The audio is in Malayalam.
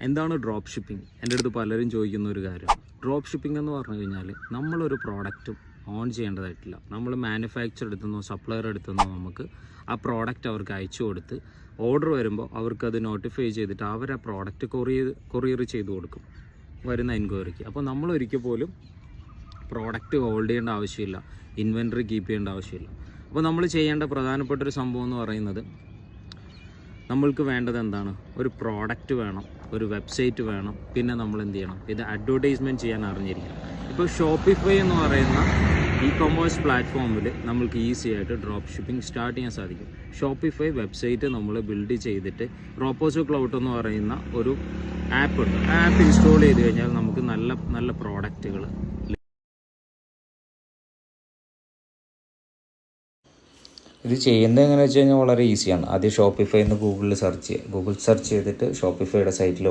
എന്താണ് ഡ്രോപ്പ് ഷിപ്പിംഗ്? എൻ്റെ അടുത്ത് പലരും ചോദിക്കുന്ന ഒരു കാര്യം. ഡ്രോപ്പ് ഷിപ്പിംഗ് എന്ന് പറഞ്ഞു കഴിഞ്ഞാൽ നമ്മളൊരു പ്രോഡക്റ്റും ഓൺ ചെയ്യേണ്ടതായിട്ടില്ല. നമ്മൾ മാനുഫാക്ചർ എടുത്തുനിന്നോ സപ്ലയർ എടുത്തുനിന്നോ നമുക്ക് ആ പ്രോഡക്റ്റ് അവർക്ക് അയച്ചു കൊടുത്ത് ഓർഡർ വരുമ്പോൾ അവർക്കത് നോട്ടിഫൈ ചെയ്തിട്ട് അവർ ആ പ്രോഡക്റ്റ് കൊറിയർ ചെയ്ത് കൊടുക്കും വരുന്ന എൻക്വയറിക്ക്. അപ്പോൾ നമ്മൾ ഒരിക്കൽ പോലും പ്രോഡക്റ്റ് ഹോൾഡ് ചെയ്യേണ്ട ആവശ്യമില്ല, ഇൻവെൻറ്ററി കീപ്പ് ചെയ്യേണ്ട ആവശ്യമില്ല. അപ്പോൾ നമ്മൾ ചെയ്യേണ്ട പ്രധാനപ്പെട്ടൊരു സംഭവം എന്ന് പറയുന്നത്, നമ്മൾക്ക് വേണ്ടത് എന്താണ്? ഒരു പ്രോഡക്റ്റ് വേണം, ഒരു വെബ്സൈറ്റ് വേണം, പിന്നെ നമ്മൾ എന്ത് ചെയ്യണം? ഇത് അഡ്വർടൈസ്മെൻറ്റ് ചെയ്യാൻ അറിഞ്ഞിരിക്കണം. ഇപ്പോൾ ഷോപ്പിഫൈ എന്ന് പറയുന്ന ഇ-കൊമേഴ്സ് പ്ലാറ്റ്ഫോമിൽ നമ്മൾക്ക് ഈസി ആയിട്ട് ഡ്രോപ്പ് ഷിപ്പിംഗ് സ്റ്റാർട്ട് ചെയ്യാൻ സാധിക്കും. ഷോപ്പിഫൈ വെബ്സൈറ്റ് നമ്മൾ ബിൽഡ് ചെയ്തിട്ട് റോപ്പോസോ ക്ലൗഡ് എന്ന് പറയുന്ന ഒരു ആപ്പ് ഉണ്ട്. ആ ആപ്പ് ഇൻസ്റ്റാൾ ചെയ്ത് കഴിഞ്ഞാൽ നമുക്ക് നല്ല നല്ല പ്രോഡക്റ്റുകൾ. ഇത് ചെയ്യുന്നത് എങ്ങനെയാണെന്ന് വെച്ച് കഴിഞ്ഞാൽ വളരെ ഈസിയാണ്. ആദ്യം ഷോപ്പിഫൈ എന്ന് ഗൂഗിളിൽ സെർച്ച് ചെയ്യുക. ഗൂഗിൾ സെർച്ച് ചെയ്തിട്ട് ഷോപ്പിഫൈയുടെ സൈറ്റിൽ